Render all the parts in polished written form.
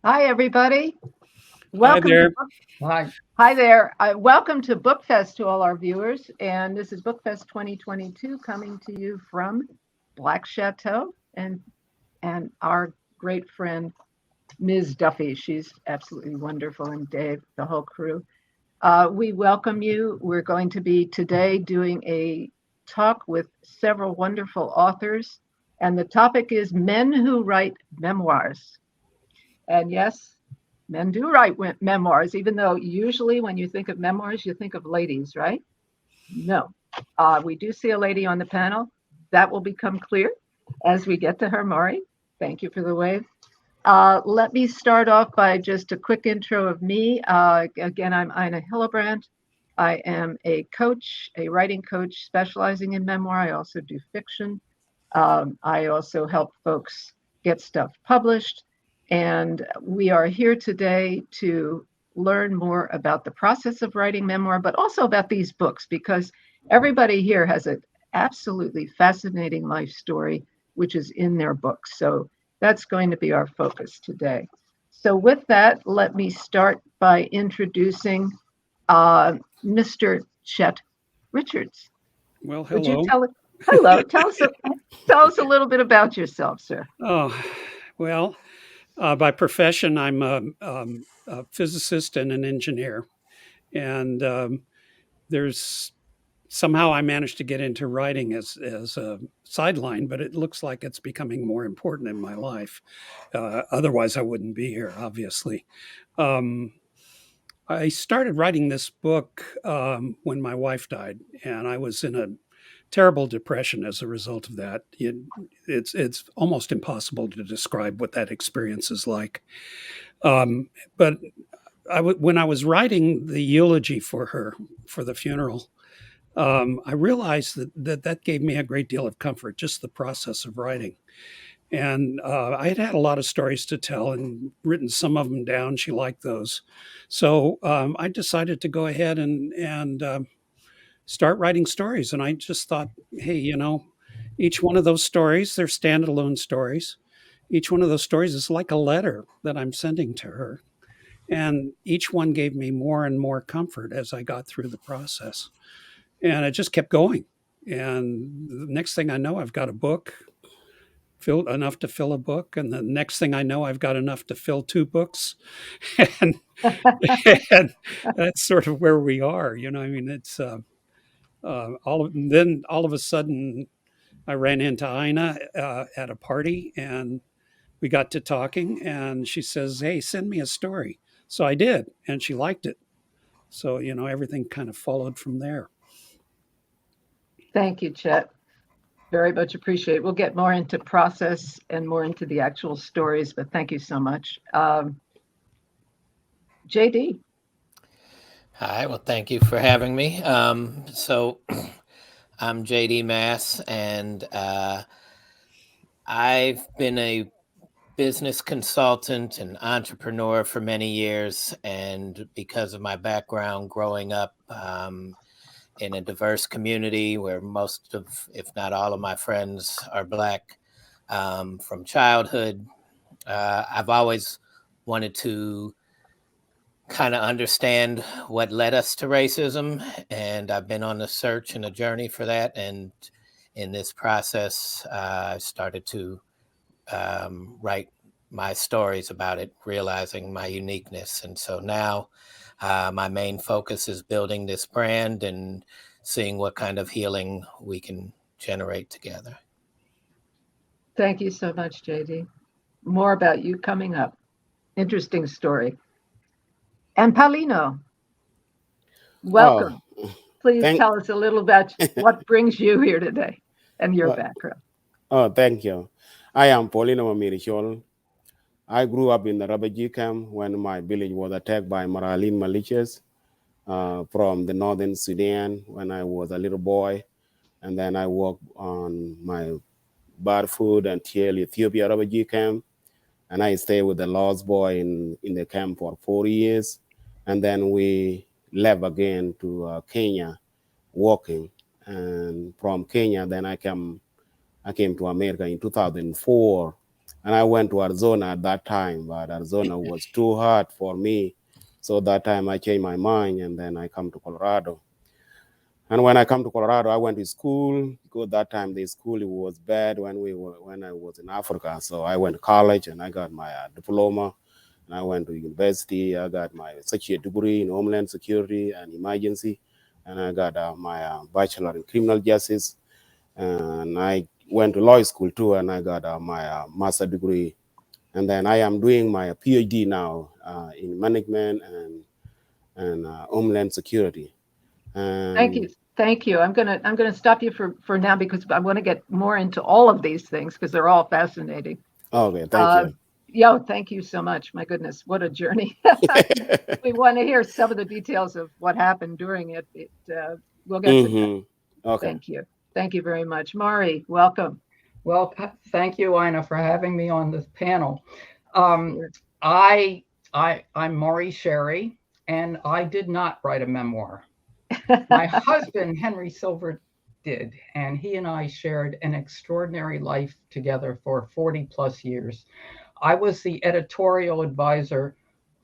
Hi, everybody. Hi Welcome to there. Book. Hi there. Welcome to BookFest to all our viewers. And this is BookFest 2022 coming to you from Black Chateau and our great friend Ms. Duffy. She's absolutely wonderful, and Dave, the whole crew. We welcome you. We're going to be today doing a talk with several wonderful authors, and the topic is Men Who Write Memoirs. And yes, men do write memoirs, even though usually when you think of memoirs, you think of ladies, right? No. We do see a lady on the panel. That will become clear as we get to her, Morrie. Thank you for the wave. Let me start off by just a quick intro of me. Again, I'm Ina Hillebrandt. I am a coach, a writing coach specializing in memoir. I also do fiction. I also help folks get stuff published. And we are here today to learn more about the process of writing memoir, but also about these books, because everybody here has an absolutely fascinating life story, which is in their books. So that's going to be our focus today. So, with that, let me start by introducing uh, Mr. Chet Richards. Well, Would you hello. hello, tell us a little bit about yourself, sir. Oh, well, by profession, I'm a physicist and an engineer. And there's somehow I managed to get into writing as a sideline, but it looks like it's becoming more important in my life. Otherwise, I wouldn't be here, obviously. Um, I started writing this book when my wife died, and I was in a terrible depression as a result of that. It's almost impossible to describe what that experience is like. But when I was writing the eulogy for her for the funeral, I realized that gave me a great deal of comfort, just the process of writing. And I had a lot of stories to tell and written some of them down. She liked those. So I decided to go ahead and start writing stories. And I just thought, hey, each one of those stories, they're standalone stories. Each one of those stories is like a letter that I'm sending to her. And each one gave me more and more comfort as I got through the process. And it just kept going. And the next thing I know, I've got a book filled enough to fill a book. And the next thing I know, I've got enough to fill two books. and, and that's sort of where we are. I mean, it's then all of a sudden I ran into Ina at a party and we got to talking and she says, "Hey, send me a story." So I did, and she liked it. So, everything kind of followed from there. Thank you, Chet. Very much appreciate it. We'll get more into process and more into the actual stories, but thank you so much. JD. Hi, well, thank you for having me. I'm JD Mass, and I've been a business consultant and entrepreneur for many years. And because of my background growing up in a diverse community where most of, if not all of my friends are Black from childhood, I've always wanted to kind of understand what led us to racism. And I've been on a search and a journey for that. And in this process, I started to write my stories about it, realizing my uniqueness. And so now my main focus is building this brand and seeing what kind of healing we can generate together. Thank you so much, JD. More about you coming up. Interesting story. And Paulino, Oh, welcome. Please thank tell us a little about what brings you here today and your uh, background. thank you. I am Paulino Chol. I grew up in the refugee camp when my village was attacked by Maralin militias from the northern Sudan when I was a little boy, and then I worked on my bar food until Ethiopia refugee camp, and I stayed with the lost boy in the camp for 4 years, and then we left again to Kenya working, and from Kenya then I came to America in 2004 And I went to Arizona at that time, but Arizona was too hard for me. So that time I changed my mind, and then I come to Colorado. And when I come to Colorado, I went to school because that time the school was bad when I was in Africa. So I went to college and I got my diploma. And I went to university. I got my associate degree in Homeland Security and Emergency, and I got my bachelor in criminal justice. And I went to law school too, and I got my master degree. And then I am doing my PhD now in management and Homeland Security. Thank you. Thank you. I'm gonna stop you for now because I want to get more into all of these things because they're all fascinating. Okay, thank you. Yeah, thank you so much. My goodness, what a journey. We want to hear some of the details of what happened during it. We'll get to that. Okay. Thank you. Thank you very much. Morrie, welcome. Well, thank you, Ina, for having me on this panel. Sure. I'm Morrie Sherry, and I did not write a memoir. My husband, Henry Silvert, did, and he and I shared an extraordinary life together for 40 plus years. I was the editorial advisor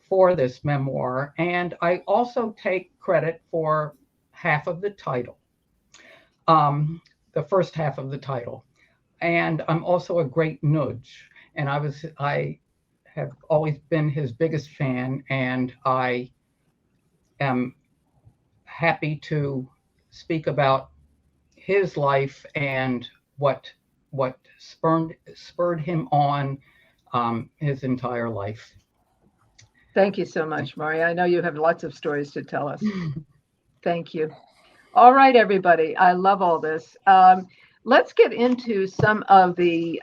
for this memoir, and I also take credit for half of the title, the first half of the title. And I'm also a great nudge, and I have always been his biggest fan, and I am happy to speak about his life and what spurred him on his entire life. Thank you so much, Morrie. I know you have lots of stories to tell us. Thank you. All right, everybody. I love all this. Let's get into some of the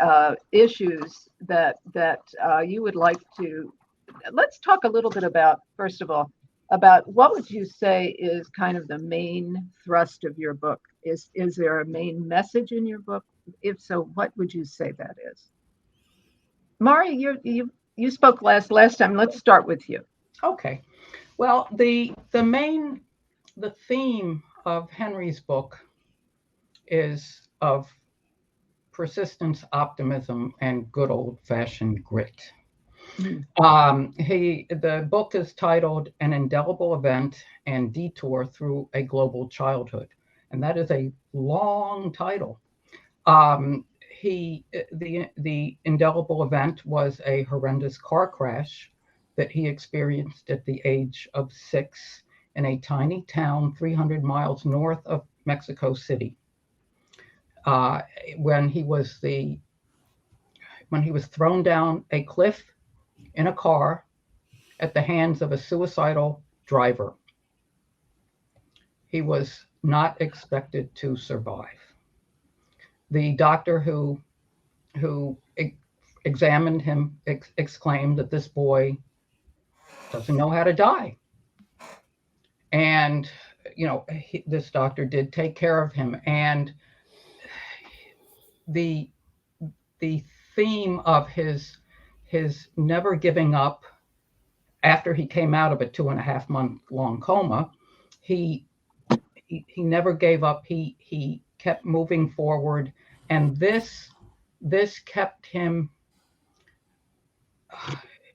issues that you would like to. Let's talk a little bit about, first of all, about what would you say is kind of the main thrust of your book? Is there a main message in your book? If so, what would you say that is? Morrie, you spoke last time. Let's start with you. Okay. Well, the theme of Henry's book is of persistence, optimism, and good old-fashioned grit. The book is titled An Indelible Event and Detour Through a Global Childhood, and that is a long title. The indelible event was a horrendous car crash that he experienced at the age of 6 in a tiny town 300 miles north of Mexico City. When he was thrown down a cliff in a car at the hands of a suicidal driver. He was not expected to survive. The doctor who examined him exclaimed that this boy doesn't know how to die. And, this doctor did take care of him. And the theme of his never giving up after he came out of a 2.5 month long coma, he never gave up. He kept moving forward, and this kept him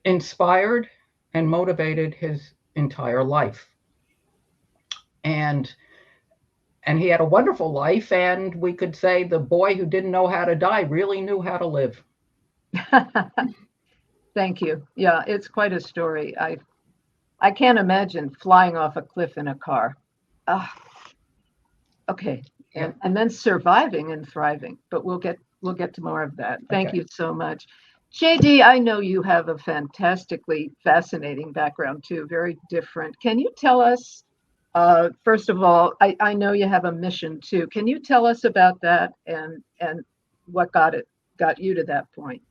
inspired and motivated his entire life. And he had a wonderful life, and we could say the boy who didn't know how to die really knew how to live. Thank you. Yeah, it's quite a story. I can't imagine flying off a cliff in a car. Okay, and then surviving and thriving. But we'll get to more of that. Thank you so much. JD, I know you have a fantastically fascinating background too, very different. Can you tell us, first of all, I know you have a mission too. Can you tell us about that and what got you to that point?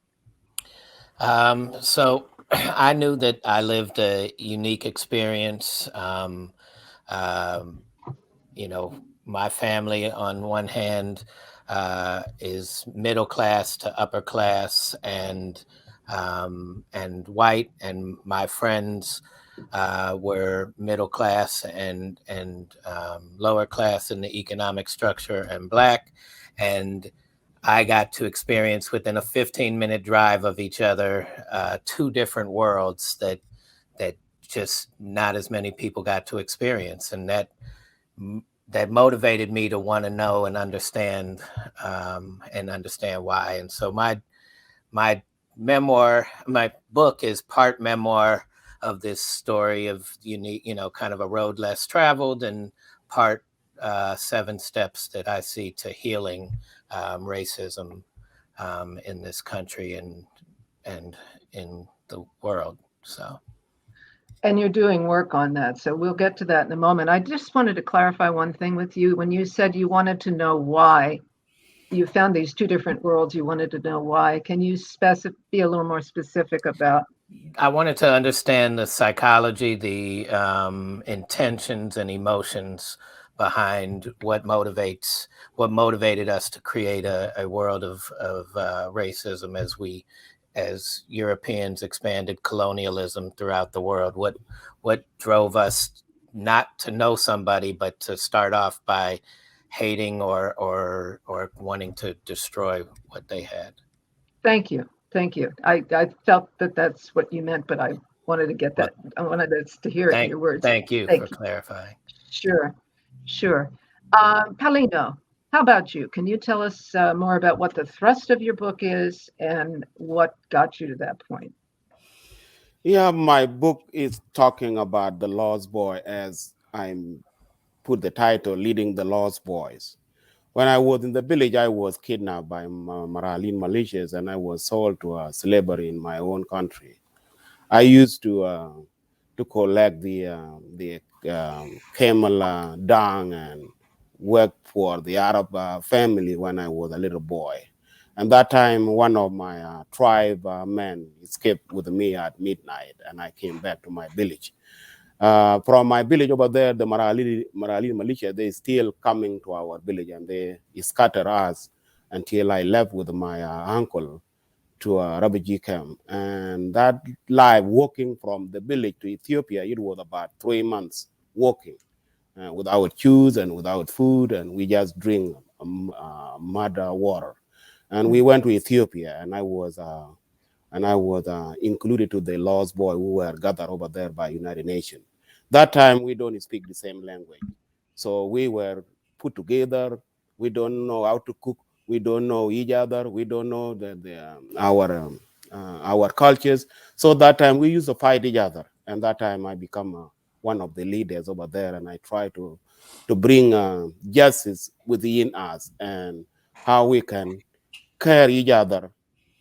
So I knew that I lived a unique experience. My family on one hand is middle class to upper class and white, and my friends were middle class and lower class in the economic structure and Black. And I got to experience within a 15-minute drive of each other, 2 different worlds that just not as many people got to experience, and that motivated me to want to know and understand why. And so my memoir, my book is part memoir of this story of unique, kind of a road less traveled, and part 7 steps that I see to healing racism in this country and in the world. So. And you're doing work on that. So we'll get to that in a moment. I just wanted to clarify one thing with you. When you said you wanted to know why you found these 2 different worlds, you wanted to know why. Can you be a little more specific about? I wanted to understand the psychology, the intentions and emotions behind what motivated us to create a world of racism as Europeans expanded colonialism throughout the world. What drove us not to know somebody, but to start off by hating or wanting to destroy what they had. Thank you. I felt that that's what you meant, but I wanted to get that. I wanted to hear it in your words. Thank you for clarifying. Sure. Paulino, how about you? Can you tell us more about what the thrust of your book is and what got you to that point? Yeah, my book is talking about the Lost Boy, as I put the title, Leading the Lost Boys. When I was in the village, I was kidnapped by Maralin militias, and I was sold to slavery in my own country. I used to collect the camel dung and work for the Arab family when I was a little boy. And that time, one of my tribe men escaped with me at midnight, and I came back to my village. From my village over there, the Marali militia, they still coming to our village, and they scatter us until I left with my uncle to a refugee camp. And that life walking from the village to Ethiopia, it was about 3 months walking without shoes and without food, and we just drink mud water. And we went to Ethiopia, and I was included to the lost boy who were gathered over there by United Nations. That time we don't speak the same language, so we were put together. We don't know how to cook. We don't know each other. We don't know our cultures. So that time we used to fight each other, and that time I become one of the leaders over there, and I try to bring justice within us and how we can care each other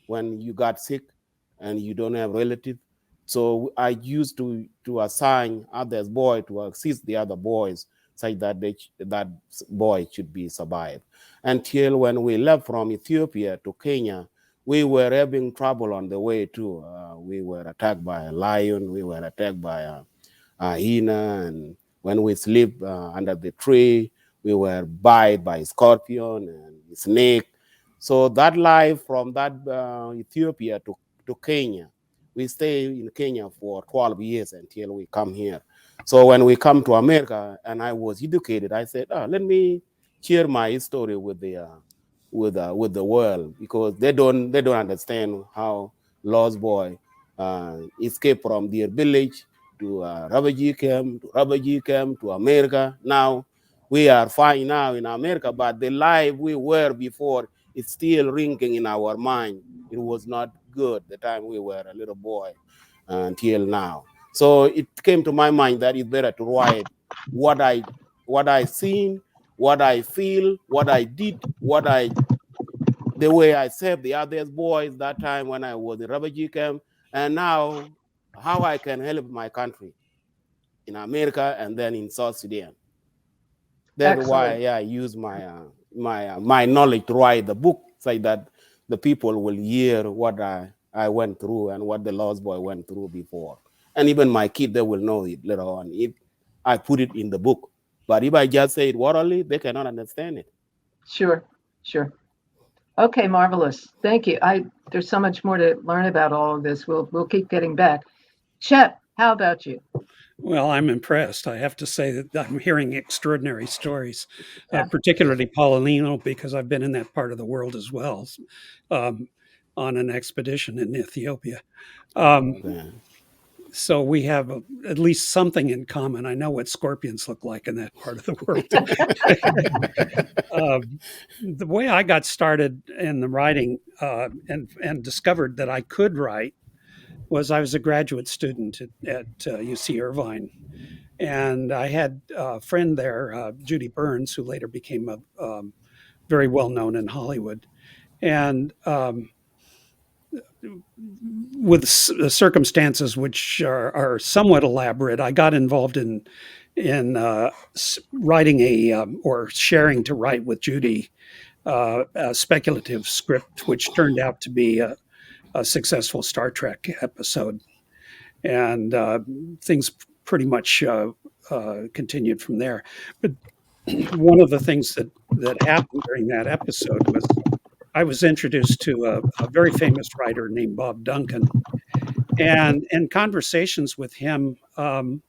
when you got sick and you don't have relatives. So I used to assign others boy to assist the other boys, such that that boy should be survived. Until when we left from Ethiopia to Kenya, we were having trouble on the way too. We were attacked by a lion. We were attacked by a hyena, and when we sleep under the tree, we were bitten by a scorpion and snake. So that life from that Ethiopia to Kenya, we stay in Kenya for 12 years until we come here. So when we come to America and I was educated, I said, let me share my story with the world, because they don't understand how lost boy escaped from their village to refugee camp to America. Now we are fine now in America, but the life we were before is still ringing in our mind. It was not good the time we were a little boy until now. So it came to my mind that it's better to write what I seen, what I feel, what I did, the way I saved the other boys that time when I was in refugee camp, and now how I can help my country in America and then in South Sudan. That's Excellent. why I use my knowledge to write the book, so that the people will hear what I went through and what the lost boy went through before. And even my kid, they will know it later on if I put it in the book. But if I just say it orally, they cannot understand it. Sure. Okay, marvelous. Thank you. There's so much more to learn about all of this. We'll keep getting back. Chet, how about you? Well, I'm impressed. I have to say that I'm hearing extraordinary stories, Yeah. particularly Paulino, because I've been in that part of the world as well, um, on an expedition in Ethiopia. Um, Yeah. so we have at least something in common. I know what scorpions look like in that part of the world. The way I got started in the writing and discovered that I could write was I was a graduate student at UC Irvine. And I had a friend there, Judy Burns, who later became very well known in Hollywood. And with circumstances which are somewhat elaborate, I got involved in writing or sharing to write with Judy a speculative script, which turned out to be a successful Star Trek episode, and things pretty much continued from there. But one of the things that happened during that episode was I was introduced to a very famous writer named Bob Duncan, and in conversations with him, I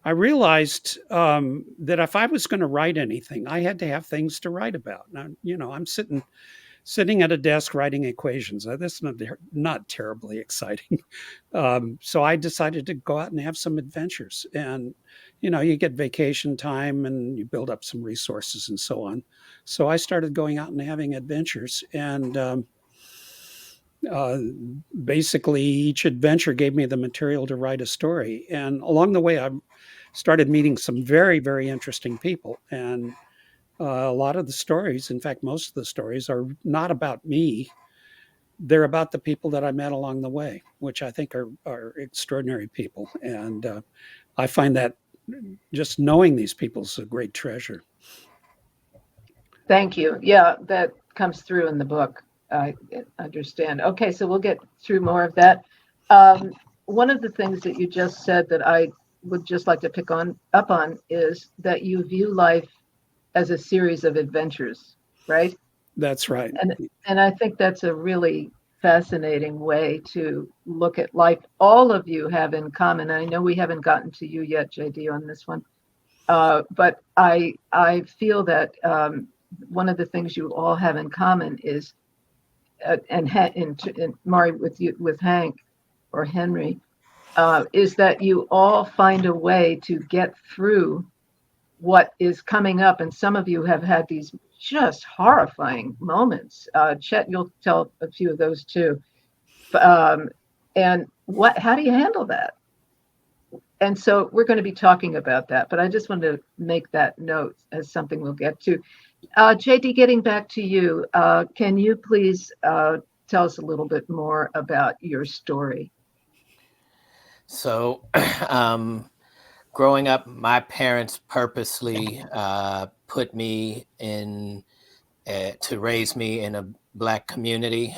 realized that if I was going to write anything, I had to have things to write about. Now, I'm sitting at a desk writing equations. That's not terribly exciting. So I decided to go out and have some adventures. And, you get vacation time and you build up some resources and so on. So I started going out and having adventures. And uh, basically, each adventure gave me the material to write a story. And along the way, I started meeting some very, very interesting people. And a lot of the stories, in fact, most of the stories are not about me. They're about the people that I met along the way, which I think are extraordinary people. And I find that just knowing these people is a great treasure. Thank you. Yeah, that comes through in the book. I understand. Okay, so we'll get through more of that. One of the things that you just said that I would just like to pick up on is that you view life as a series of adventures, right? That's right. And I think that's a really fascinating way to look at life. All of you have in common. I know we haven't gotten to you yet, JD, on this one, but I feel that one of the things you all have in common is, and Morrie with Hank or Henry, is that you all find a way to get through what is coming up. And some of you have had these just horrifying moments. Chet, you'll tell a few of those too. And how do you handle that? And so we're going to be talking about that, but I just wanted to make that note as something we'll get to. JD, getting back to you, can you please tell us a little bit more about your story? So, growing up, my parents purposely put me in to raise me in a Black community,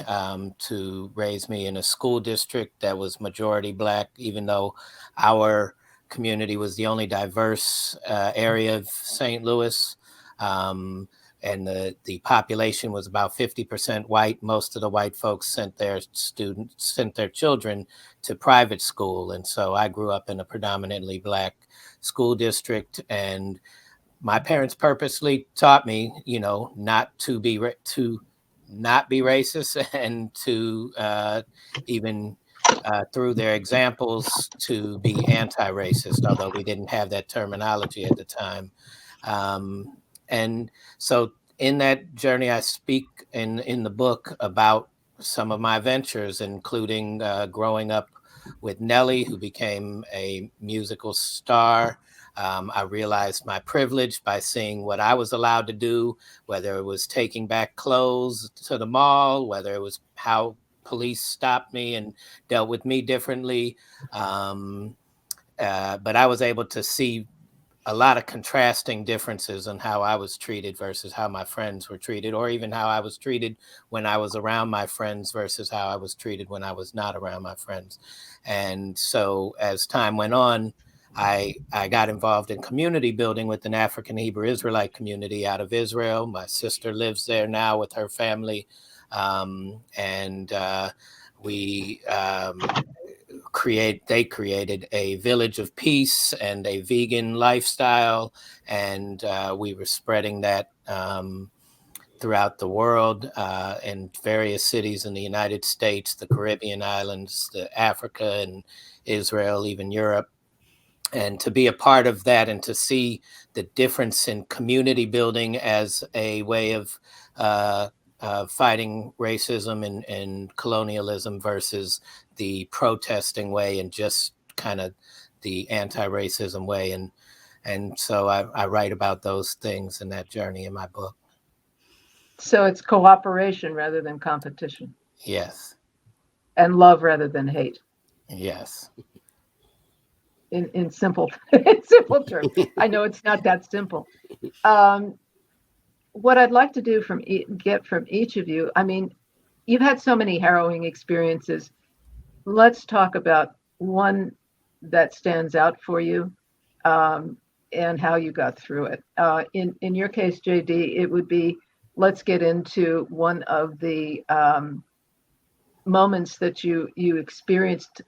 to raise me in a school district that was majority Black, even though our community was the only diverse area of St. Louis. And the population was about 50% white. Most of the white folks sent their children to private school. And so I grew up in a predominantly Black school district, and my parents purposely taught me, not to be racist, and to even through their examples to be anti-racist, although we didn't have that terminology at the time. And so in that journey, I speak in the book about some of my ventures, including growing up with Nellie, who became a musical star. I realized my privilege by seeing what I was allowed to do, whether it was taking back clothes to the mall, whether it was how police stopped me and dealt with me differently. But I was able to see a lot of contrasting differences on how I was treated versus how my friends were treated, or even how I was treated when I was around my friends versus how I was treated when I was not around my friends. And so as time went on, I got involved in community building with an African Hebrew Israelite community out of Israel. My sister lives there now with her family. And we they created a village of peace and a vegan lifestyle, and we were spreading that throughout the world, in various cities in the United States, the Caribbean islands, Africa and Israel, even Europe. And to be a part of that and to see the difference in community building as a way of fighting racism and colonialism versus the protesting way and just kind of the anti-racism way. And so I write about those things in that journey in my book. So it's cooperation rather than competition. Yes. And love rather than hate. Yes. In simple in simple terms. I know it's not that simple. What I'd like to do get from each of you, I mean, you've had so many harrowing experiences. Let's talk about one that stands out for you, and how you got through it. In your case, JD, it would be, let's get into one of the moments that you experienced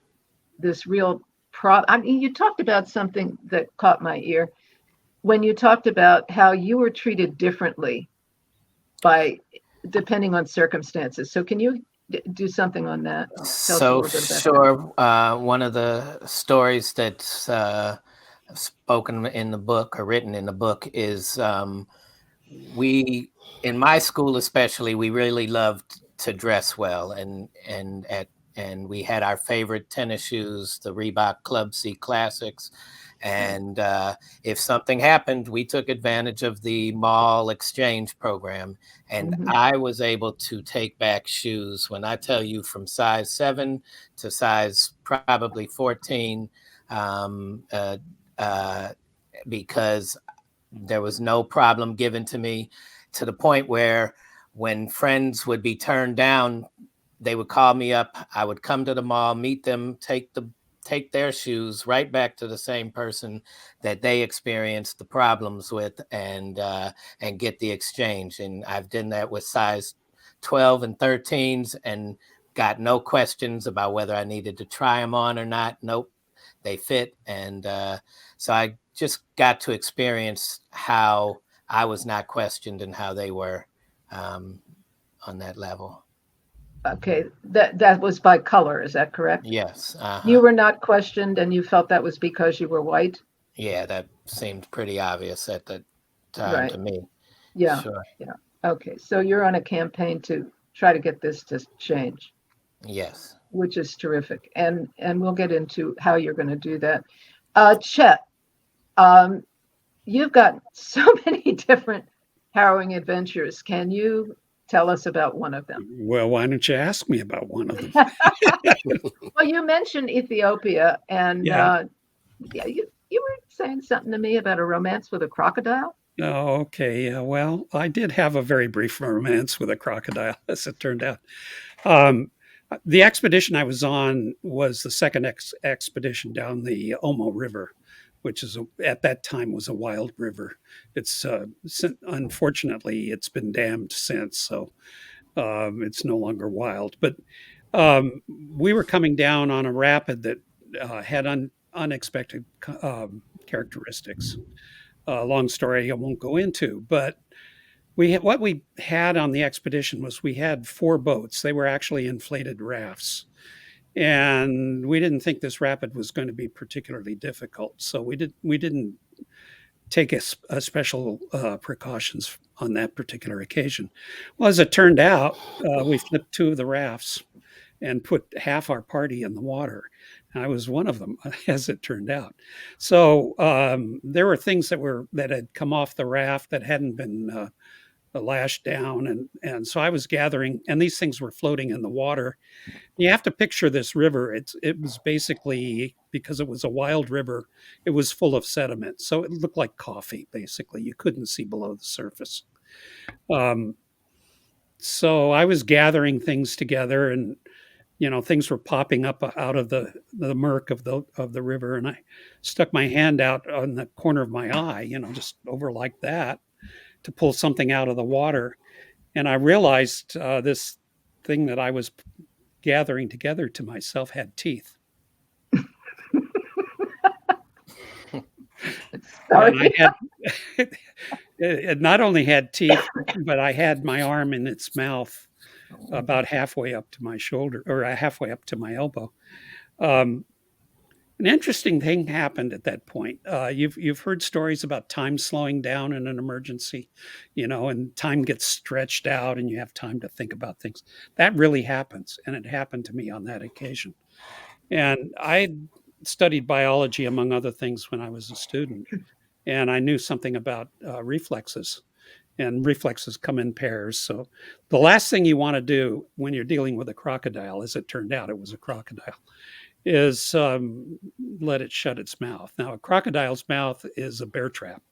this real I mean, you talked about something that caught my ear when you talked about how you were treated differently depending on circumstances. So can you do something on that? So sure. One of the stories that's spoken in the book or written in the book is in my school especially, we really loved to dress well, and we had our favorite tennis shoes, the Reebok Club C Classics. And if something happened, we took advantage of the mall exchange program. And I was able to take back shoes, when I tell you, from size 7 to size probably 14, because there was no problem given to me, to the point where when friends would be turned down, they would call me up. I would come to the mall, meet them, take their shoes right back to the same person that they experienced the problems with, and get the exchange. And I've done that with size 12 and 13s and got no questions about whether I needed to try them on or not. Nope, they fit. And so I just got to experience how I was not questioned and how they were on that level. Okay, that was by color, is that correct? Yes. You were not questioned, and you felt that was because you were white? Yeah, that seemed pretty obvious at the time to me. Yeah. Sure. Yeah. Okay, so you're on a campaign to try to get this to change. Yes. Which is terrific, and we'll get into how you're going to do that. Chet, you've got so many different harrowing adventures. Can you tell us about one of them? Well, why don't you ask me about one of them? Well, you mentioned Ethiopia, and yeah, you were saying something to me about a romance with a crocodile. Oh, okay. Well, I did have a very brief romance with a crocodile, as it turned out. The expedition I was on was the second expedition down the Omo River, which is at that time was a wild river. It's unfortunately it's been dammed since, so it's no longer wild. But we were coming down on a rapid that had unexpected characteristics. Long story I won't go into, but what we had on the expedition was we had 4 boats. They were actually inflated rafts. And we didn't think this rapid was going to be particularly difficult. So we didn't take a special precautions on that particular occasion. Well, as it turned out, we flipped 2 of the rafts and put half our party in the water. I was one of them, as it turned out. So there were things that had come off the raft that hadn't been lashed down, and so I was gathering, and these things were floating in the water. You have to picture this river. It was basically, because it was a wild river, it was full of sediment, so it looked like coffee. Basically, you couldn't see below the surface. So I was gathering things together, and things were popping up out of the murk of the river, and I stuck my hand out on the corner of my eye, just over like that, to pull something out of the water. And I realized this thing that I was gathering together to myself had teeth. And I Sorry. had it not only had teeth, but I had my arm in its mouth about halfway up to my shoulder or halfway up to my elbow. Um, an interesting thing happened at that point. You've heard stories about time slowing down in an emergency, and time gets stretched out and you have time to think about things. That really happens, and it happened to me on that occasion. And I studied biology, among other things, when I was a student, and I knew something about reflexes. And reflexes come in pairs. So the last thing you want to do when you're dealing with a crocodile, as it turned out, it was a crocodile, is let it shut its mouth. Now, a crocodile's mouth is a bear trap.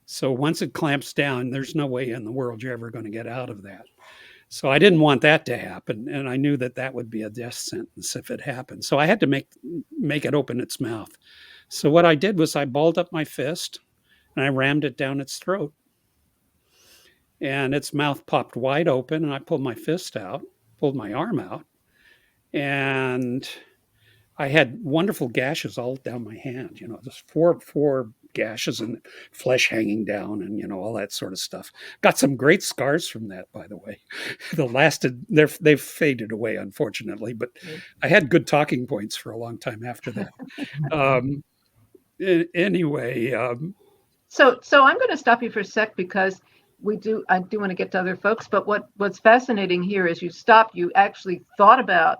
So once it clamps down, there's no way in the world you're ever going to get out of that. So I didn't want that to happen, and I knew that that would be a death sentence if it happened. So I had to make it open its mouth. So what I did was I balled up my fist and I rammed it down its throat. And its mouth popped wide open, and I pulled my fist out, pulled my arm out, and I had wonderful gashes all down my hand, just four gashes and flesh hanging down and, all that sort of stuff. Got some great scars from that, by the way. They've faded away, unfortunately, but I had good talking points for a long time after that. Anyway. So I'm going to stop you for a sec because I do want to get to other folks, but what's fascinating here is you actually thought about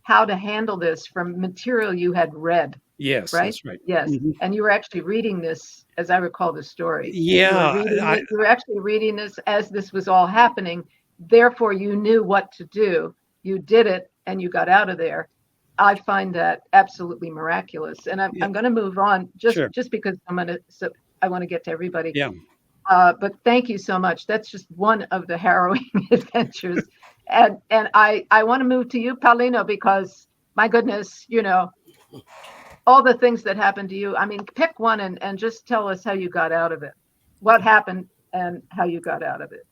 how to handle this from material you had read. Yes, right? That's right. Yes. Mm-hmm. And you were actually reading this, as I recall the story. Yeah. You were actually reading this as this was all happening. Therefore, you knew what to do. You did it and you got out of there. I find that absolutely miraculous. And I'm going to move on just because I want to get to everybody. Yeah. But thank you so much. That's just one of the harrowing adventures. And I want to move to you, Paulino, because my goodness, all the things that happened to you. I mean, pick one and just tell us how you got out of it. What happened and how you got out of it.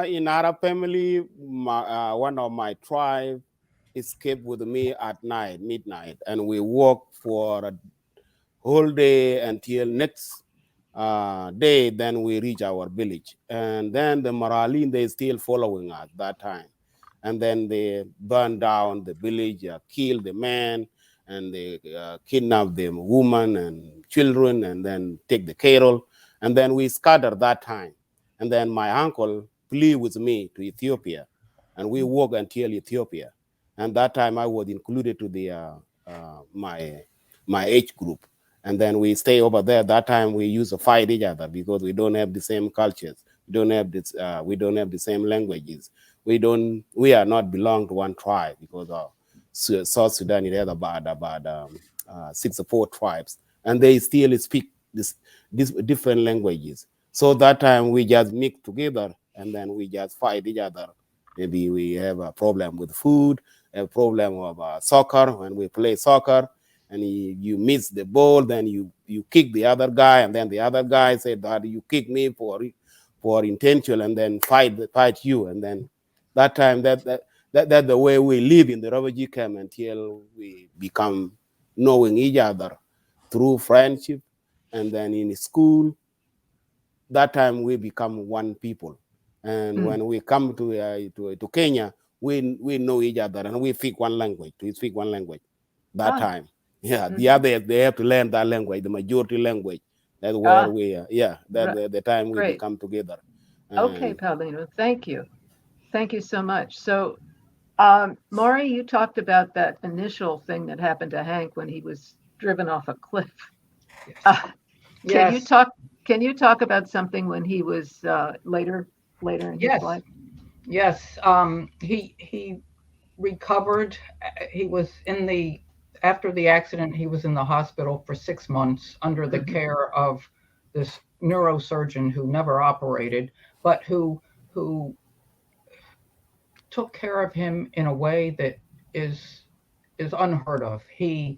In our family, one of my tribe escaped with me at midnight, and we walked for a whole day until next day. Then we reach our village, and then the Maralin, they still following us that time, and then they burned down the village, killed the man, and they kidnap the woman and children, and then take the cattle, and then we scattered that time. And then my uncle flew with me to Ethiopia, and we walked until Ethiopia. And that time I was included to the my age group. And then we stay over there. That time we used to fight each other because we don't have the same cultures. We don't have the same languages. We are not belong to one tribe because South Sudan it has about 64 tribes, and they still speak these different languages. So that time we just mix together, and then we just fight each other. Maybe we have a problem with food, a problem of soccer. When we play soccer, and you miss the ball, then you kick the other guy, and then the other guy said that you kick me for intentional, and then fight you, and then that time that's the way we live in the refugee camp until we become knowing each other through friendship, and then in school. That time we become one people, and when we come to Kenya, we know each other and we speak one language. That time, the others they have to learn that language, the majority language. That's where we the time we become together. Okay, Paulino, thank you so much. So, Morrie, you talked about that initial thing that happened to Hank when he was driven off a cliff. Yes. Can you talk about something when he was later in his life? Yes. He recovered. He was after the accident, he was in the hospital for 6 months under the care of this neurosurgeon who never operated, but who took care of him in a way that is unheard of. He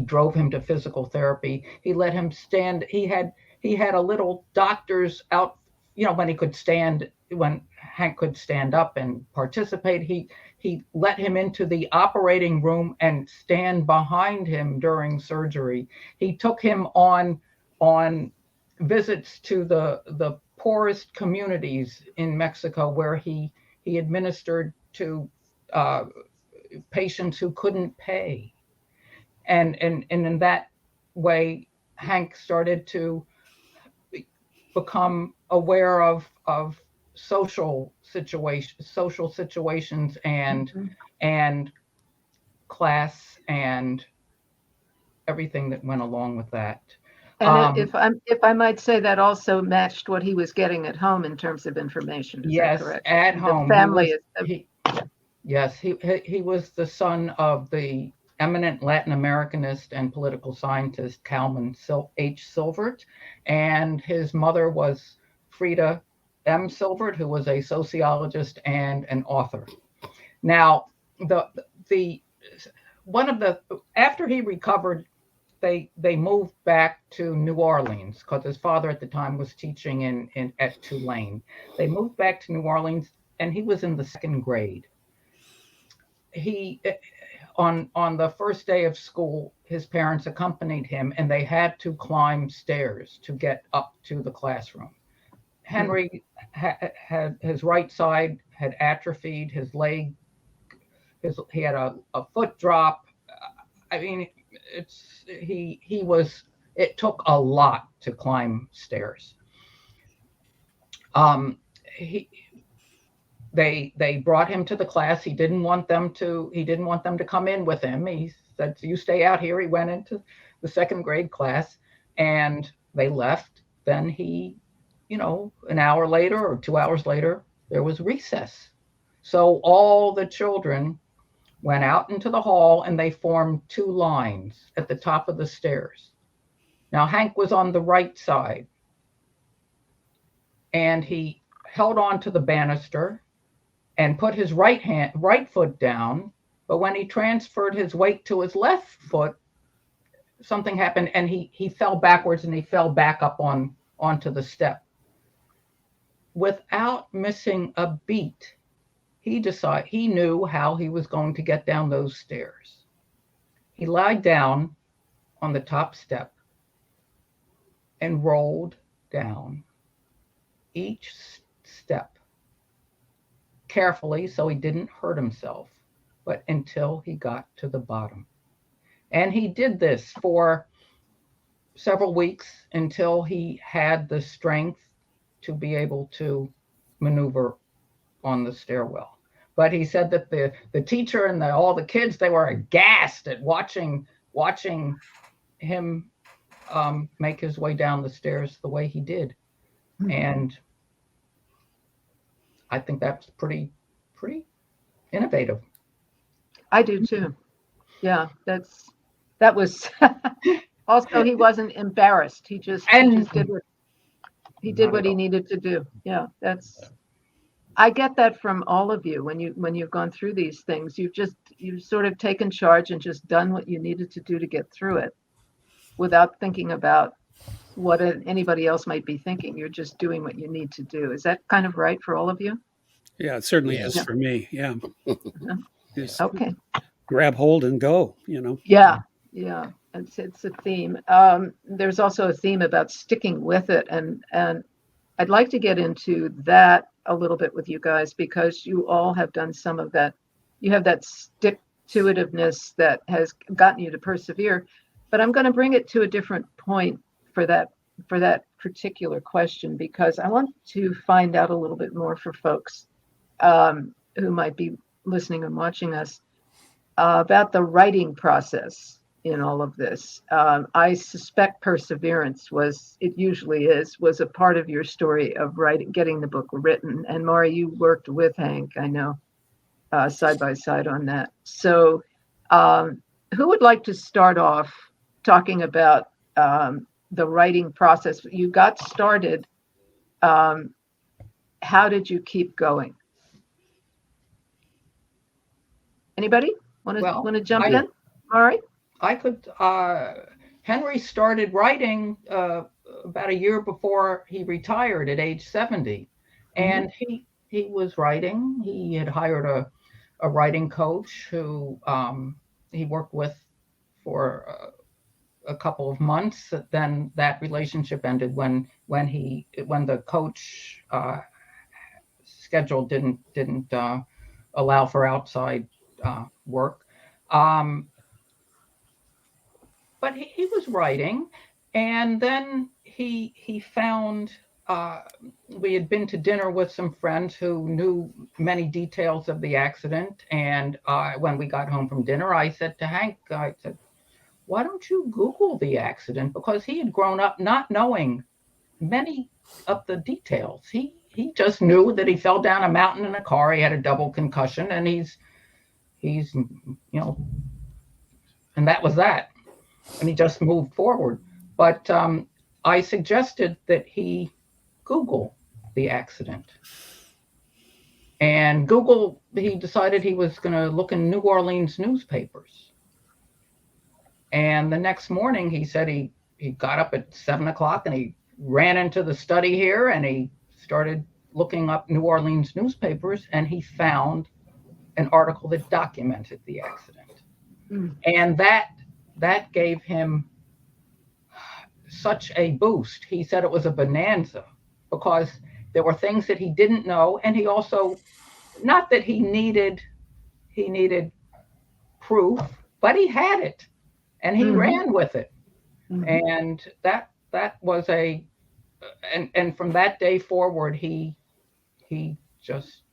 drove him to physical therapy. He let him stand. He had a little doctor's when Hank could stand up and participate, he let him into the operating room and stand behind him during surgery. He took him on visits to the poorest communities in Mexico, where he administered to patients who couldn't pay, and in that way, Hank started to become aware of social situations and class and everything that went along with that. And if I might say, that also matched what he was getting at home in terms of information. Is yes, that correct? at The home, family he was the son of the eminent Latin Americanist and political scientist Calvin H. Silvert, and his mother was Frida M. Silvert, who was a sociologist and an author. Now, after he recovered, they moved back to New Orleans because his father at the time was teaching at Tulane. They moved back to New Orleans, and he was in the second grade. He on the first day of school, his parents accompanied him, and they had to climb stairs to get up to the classroom. Henry had his right side had atrophied, his leg, he had a foot drop. I mean, it took a lot to climb stairs. They brought him to the class. He didn't want them to come in with him. He said, "You stay out here." He went into the second grade class, and they left. Then an hour later or 2 hours later, there was recess. So all the children went out into the hall, and they formed two lines at the top of the stairs. Now, Hank was on the right side, and he held on to the banister and put his right foot down. But when he transferred his weight to his left foot, something happened, and he fell backwards, and he fell back up onto the step. Without missing a beat, he knew how he was going to get down those stairs. He lied down on the top step and rolled down each step carefully so he didn't hurt himself, but until he got to the bottom. And he did this for several weeks until he had the strength to be able to maneuver on the stairwell. But he said that the teacher and all the kids, they were aghast at watching him make his way down the stairs the way he did. Mm-hmm. And I think that's pretty innovative. I do too. Yeah, that was also, he wasn't embarrassed. He just did what he needed to do. Yeah, I get that from all of you when you've gone through these things. You've sort of taken charge and just done what you needed to do to get through it without thinking about what anybody else might be thinking. You're just doing what you need to do. Is that kind of right for all of you? Yeah, it certainly is for me. Yeah. Okay. Grab hold and go, Yeah. Yeah. It's a theme. There's also a theme about sticking with it. And I'd like to get into that a little bit with you guys, because you all have done some of that. You have that stick-to-itiveness that has gotten you to persevere. But I'm going to bring it to a different point for that particular question, because I want to find out a little bit more for folks who might be listening and watching us about the writing process in all of this. I suspect perseverance was a part of your story of getting the book written. And Morrie, you worked with Hank, I know, side by side on that. So who would like to start off talking about the writing process? You got started. How did you keep going? Anybody want to jump in? All right. I could. Henry started writing about a year before he retired at age 70. And he was writing. He had hired a writing coach who he worked with for a couple of months. Then that relationship ended when the coach schedule didn't allow for outside work. But he was writing, and then he found we had been to dinner with some friends who knew many details of the accident. And when we got home from dinner, I said to Hank, I said, why don't you Google the accident? Because he had grown up not knowing many of the details. He just knew that he fell down a mountain in a car. He had a double concussion, and he's and that was that. And he just moved forward. But I suggested that he Google the accident. And he decided he was going to look in New Orleans newspapers. And the next morning, he said he got up at 7 o'clock and he ran into the study here and he started looking up New Orleans newspapers, and he found an article that documented the accident. And that gave him such a boost. He said it was a bonanza because there were things that he didn't know, and he also, not that he needed proof, but he had it, and he ran with it. And that was and from that day forward, he just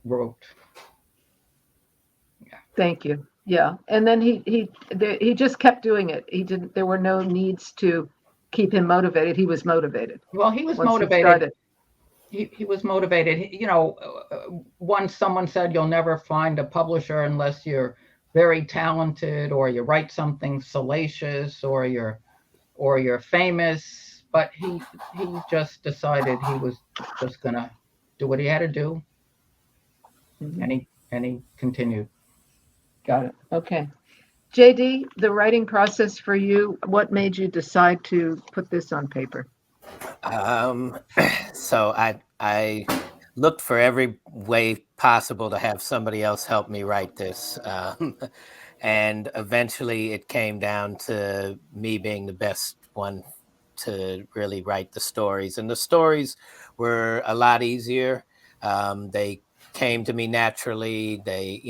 wrote. Yeah. Thank you. Yeah, and then he just kept doing it. There were no needs to keep him motivated. He was motivated. Well, he was motivated. He was motivated. Once someone said, you'll never find a publisher unless you're very talented or you write something salacious or you're famous. But he just decided he was just gonna do what he had to do, and he continued. Got it. Okay. JD, the writing process for you, what made you decide to put this on paper? So I looked for every way possible to have somebody else help me write this. And eventually it came down to me being the best one to really write the stories. And the stories were a lot easier. They came to me naturally. They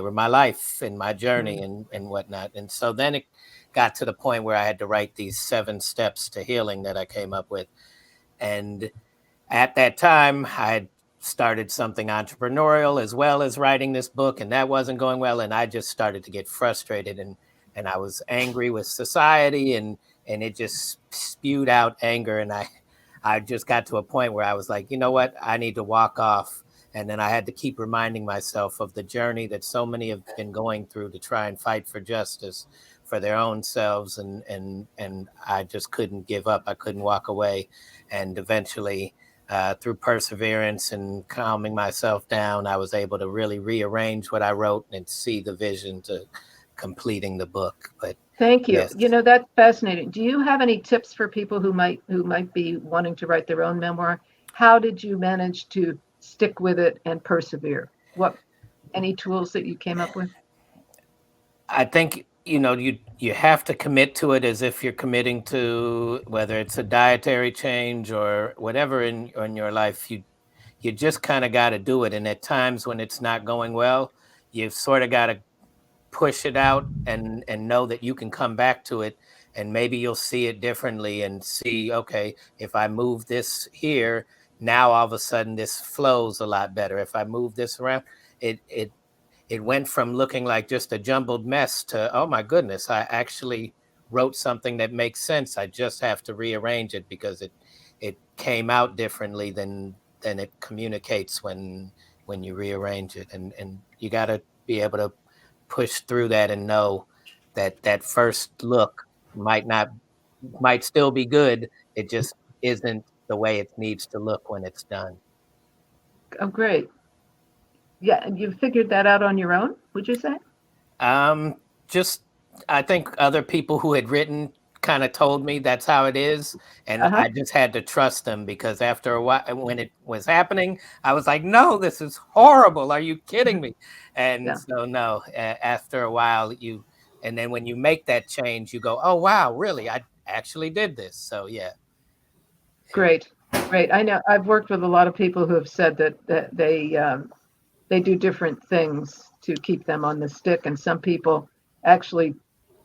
were my life and my journey and whatnot. And so then it got to the point where I had to write these 7 steps to healing that I came up with. And at that time, I had started something entrepreneurial as well as writing this book, and that wasn't going well. And I just started to get frustrated, and I was angry with society, and it just spewed out anger. And I just got to a point where I was like, you know what, I need to walk off. And then I had to keep reminding myself of the journey that so many have been going through to try and fight for justice for their own selves. And I just couldn't give up. I couldn't walk away. And eventually, through perseverance and calming myself down, I was able to really rearrange what I wrote and see the vision to completing the book. But thank you. Yes. That's fascinating. Do you have any tips for people who might be wanting to write their own memoir? How did you manage to stick with it and persevere? Any tools that you came up with? I think, you have to commit to it as if you're committing to whether it's a dietary change or whatever in your life. You just kind of got to do it. And at times when it's not going well, you've sort of got to push it out and know that you can come back to it, and maybe you'll see it differently and see, okay, if I move this here, now all of a sudden this flows a lot better. If I move this around, it went from looking like just a jumbled mess to, oh my goodness, I actually wrote something that makes sense. I just have to rearrange it because it came out differently than it communicates when you rearrange it. And you got to be able to push through that and know that first look might still be good. It just isn't the way it needs to look when it's done. Oh, great. Yeah, you figured that out on your own, would you say? Just, I think other people who had written kind of told me that's how it is. And I just had to trust them, because after a while, when it was happening, I was like, no, this is horrible. Are you kidding me? And so no, after a while and then when you make that change, you go, oh, wow, really? I actually did this. So yeah. Great. I know I've worked with a lot of people who have said that they do different things to keep them on the stick. And some people actually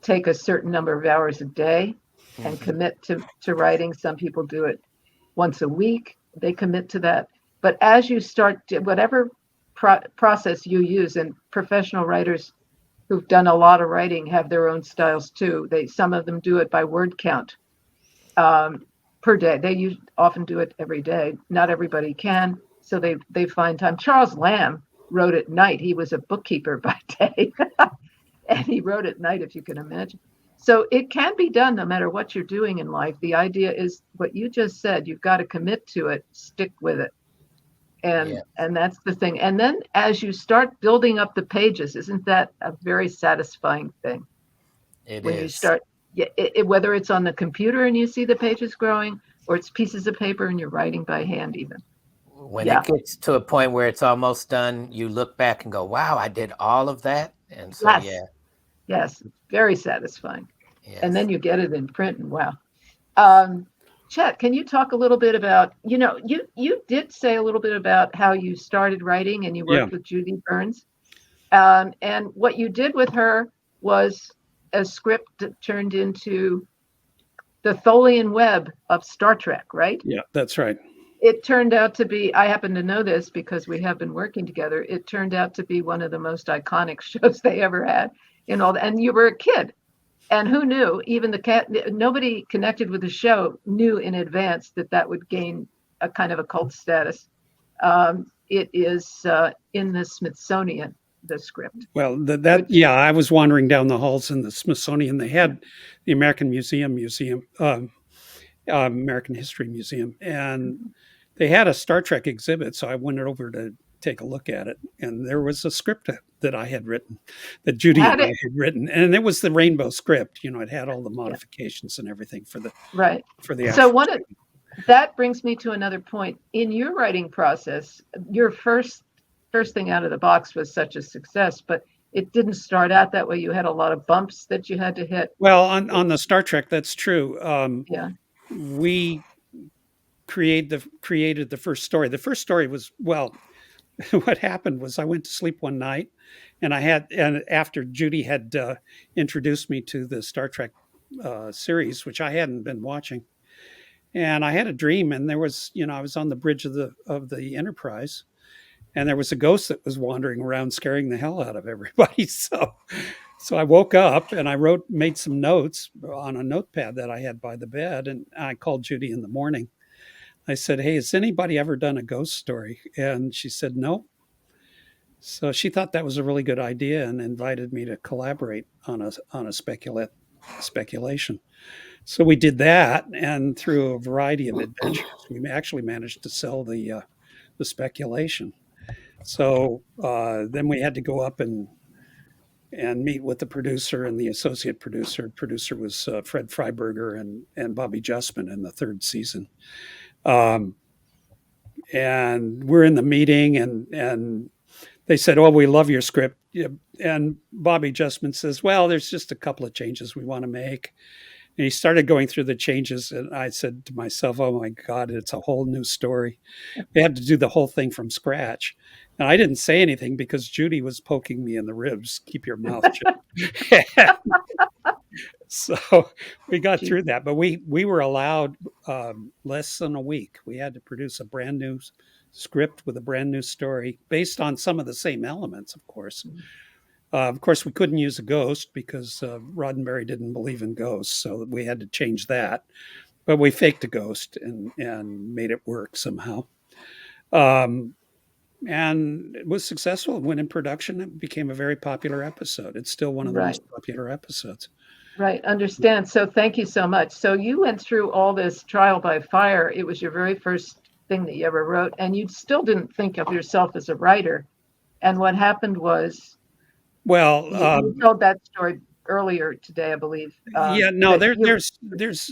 take a certain number of hours a day and commit to writing. Some people do it once a week. They commit to that. But as you start, whatever process you use, and professional writers who've done a lot of writing have their own styles too. Some of them do it by word count per day. They often do it every day. Not everybody can, so they find time. Charles Lamb wrote at night. He was a bookkeeper by day, and he wrote at night, if you can imagine. So it can be done no matter what you're doing in life. The idea is what you just said. You've got to commit to it, stick with it. And that's the thing. And then as you start building up the pages, isn't that a very satisfying thing? When you start, whether it's on the computer and you see the pages growing, or it's pieces of paper and you're writing by hand even. When it gets to a point where it's almost done, you look back and go, wow, I did all of that. And so, Yes, very satisfying. Yes. And then you get it in print, and wow. Chet, can you talk a little bit about, you did say a little bit about how you started writing and you worked with Judy Burns. And what you did with her was a script that turned into the Tholian web of Star Trek, right? Yeah, that's right. It turned out to be, I happen to know this because we have been working together, it turned out to be one of the most iconic shows they ever had. And you were a kid. And who knew? Even nobody connected with the show knew in advance that would gain a kind of a cult status. It is in the Smithsonian, the script. Well, I was wandering down the halls in the Smithsonian. They had the American American History Museum, and they had a Star Trek exhibit. So I went over to take a look at it, and there was a script that I had written, that Judy and I had written, and it was the Rainbow script. It had all the modifications and everything for the So that brings me to another point in your writing process. Your first thing out of the box was such a success, but it didn't start out that way. You had a lot of bumps that you had to hit. Well, on the Star Trek, that's true. We created the first story. The first story was, what happened was I went to sleep one night, and after Judy had introduced me to the Star Trek series, which I hadn't been watching, and I had a dream, and there was, I was on the bridge of the Enterprise, and there was a ghost that was wandering around scaring the hell out of everybody. So I woke up and I made some notes on a notepad that I had by the bed, and I called Judy in the morning. I said, "Hey, has anybody ever done a ghost story?" And she said, "No." So she thought that was a really good idea and invited me to collaborate on a speculation. So we did that, and through a variety of adventures, we actually managed to sell the speculation. So then we had to go up and meet with the producer and the associate producer. Producer was Fred Freiberger and Bobby Justman in the third season. And we're in the meeting, and they said, "Oh, we love your script." And Bobby Justman says, "Well, there's just a couple of changes we want to make." And he started going through the changes, and I said to myself, "Oh my God, it's a whole new story." We had to do the whole thing from scratch. And I didn't say anything because Judy was poking me in the ribs. "Keep your mouth shut." So we got through that, but we were allowed less than a week. We had to produce a brand new script with a brand new story based on some of the same elements, of course. Of course, we couldn't use a ghost because Roddenberry didn't believe in ghosts, so we had to change that. But we faked a ghost and made it work somehow. And it was successful. It went in production. It became a very popular episode. It's still one of the most popular episodes. Right. Understand. So thank you so much. So you went through all this trial by fire. It was your very first thing that you ever wrote, and you still didn't think of yourself as a writer. And what happened was, you told that story earlier today, I believe. Yeah, no, that you- there's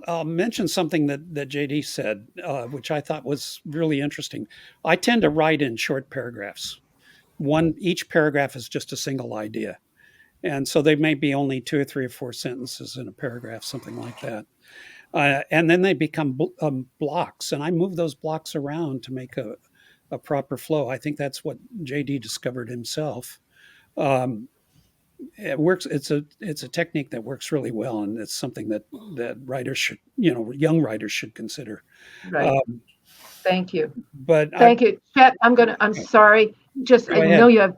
I'll mention something that JD said, which I thought was really interesting. I tend to write in short paragraphs. Each paragraph is just a single idea. And so they may be only 2 or 3 or 4 sentences in a paragraph, something like that. And then they become blocks, and I move those blocks around to make a proper flow. I think that's what JD discovered himself. It works. It's a technique that works really well, and it's something that writers should, young writers should consider. right. Thank you. But Thank you, Chet. I'm sorry. Just, I know you have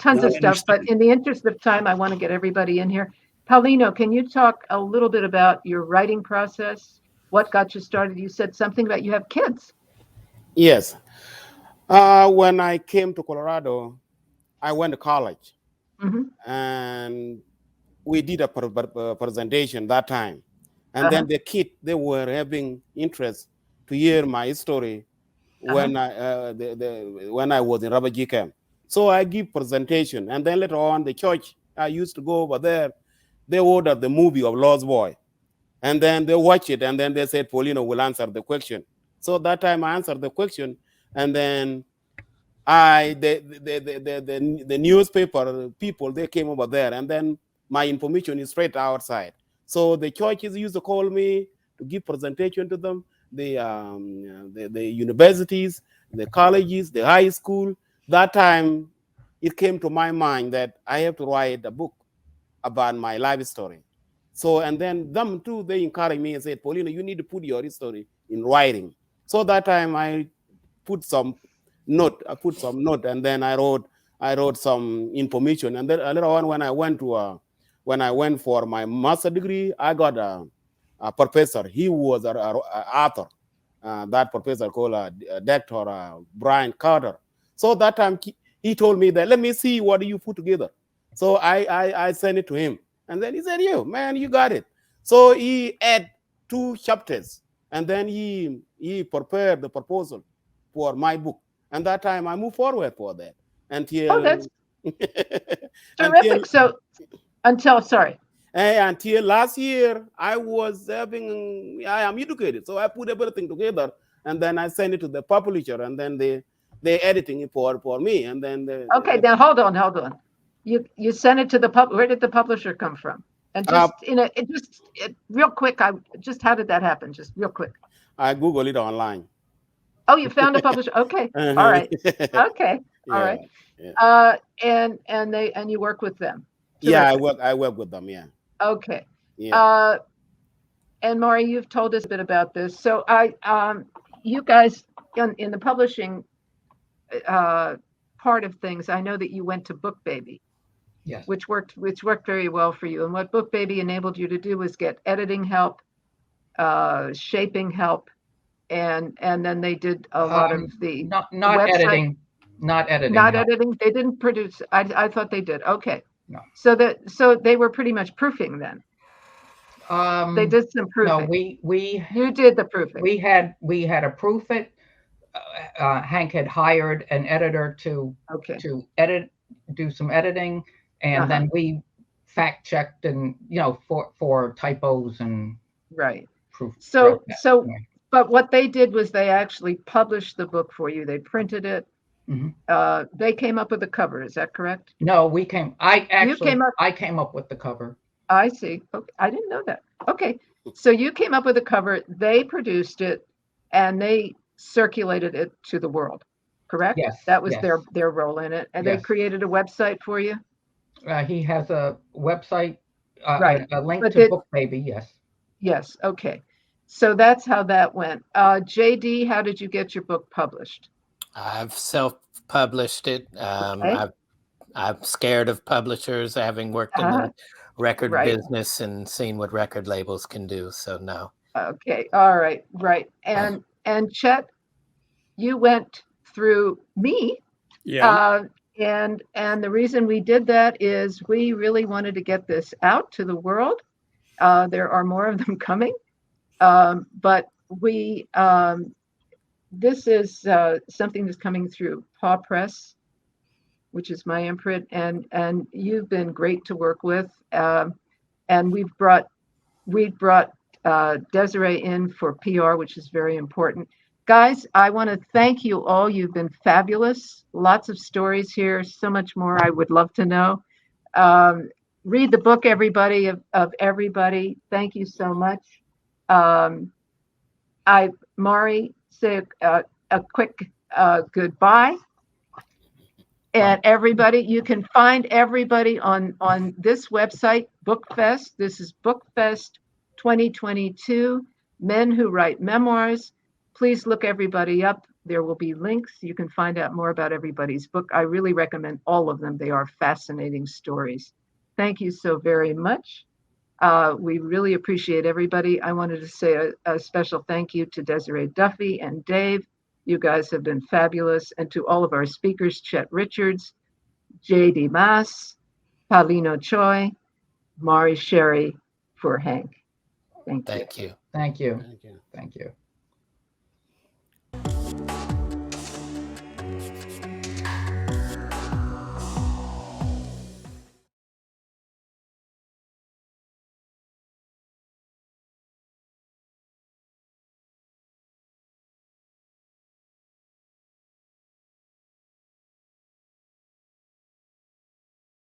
tons of stuff, but in the interest of time, I want to get everybody in here. Paulino, can you talk a little bit about your writing process? What got you started? You said something about you have kids. Yes. When I came to Colorado, I went to college, and we did a presentation that time. And then the kids, they were having interest to hear my story when I was in refugee camp. So I give presentation, and then later on, the church I used to go over there, they ordered the movie of Lost Boy, and then they watch it, and then they said Paulino will answer the question. So that time I answered the question, and then the newspaper people, they came over there, and then my information is straight outside. So the churches used to call me to give presentation to them. The universities, the colleges, the high school. That time, it came to my mind that I have to write a book about my life story. So, and then them too, they encouraged me and said, Paulino, you need to put your story in writing. So that time I put some note, and then I wrote some information. And then later on, when I went for my master degree, I got a professor. He was an author. That professor called Dr. Brian Carter. So that time he told me that, let me see what you put together. So I sent it to him. And then he said, you got it. So he had 2 chapters. And then he prepared the proposal for my book. And that time I moved forward for that. Until, that's terrific. Until last year, I am educated. So I put everything together, and then I send it to the publisher, and then they editing it for me. And then now hold on. You sent it to the where did the publisher come from? And just real quick, how did that happen? Just real quick. I Googled it online. Oh, you found a publisher. Okay. All right. Okay. All right. Yeah. And you work with them. Terrific. I work with them. Yeah. Okay. Yeah. And Morrie, you've told us a bit about this. So you guys in the publishing part of things, I know that you went to BookBaby. Yes. Which worked very well for you. And what BookBaby enabled you to do was get editing help, shaping help, and then they did a lot of the not website. Not editing. Not editing. They didn't produce. I thought they did. Okay. No. So they were pretty much proofing then. They did some proofing. No, you did the proofing. We had a proof it. Hank had hired an editor to do some editing, and then we fact checked and for typos and proof. So but what they did was they actually published the book for you. They printed it. They came up with the cover. Is that correct? No, I came up with the cover. I see. Okay. I didn't know that. Okay. So you came up with the cover, they produced it, and they circulated it to the world, correct? Yes. That was their role in it. And they created a website for you? He has a website, a link to BookBaby, yes. Yes, okay. So that's how that went. JD, how did you get your book published? I've self-published it. I'm scared of publishers, having worked in the record business and seen what record labels can do. So no. Okay. All right. Right. And Chet, you went through me. Yeah. And the reason we did that is we really wanted to get this out to the world. There are more of them coming. But this is something that's coming through Paw Press. which is my imprint, and you've been great to work with. And we brought Desiree in for PR, which is very important. Guys, I want to thank you all. You've been fabulous. Lots of stories here. So much more I would love to know. Read the book, everybody, of everybody. Thank you so much. Morrie, say a quick goodbye. And everybody, you can find everybody on this website, BookFest. This is BookFest 2022, Men Who Write Memoirs. Please look everybody up. There will be links. You can find out more about everybody's book. I really recommend all of them. They are fascinating stories. Thank you so very much. We really appreciate everybody. I wanted to say a special thank you to Desiree Duffy and Dave. You guys have been fabulous. And to all of our speakers, Chet Richards, J.D. Maas, Paulino Chol, Morrie Sherry for Hank. Thank you. Thank you. Thank you. Thank you. Thank you.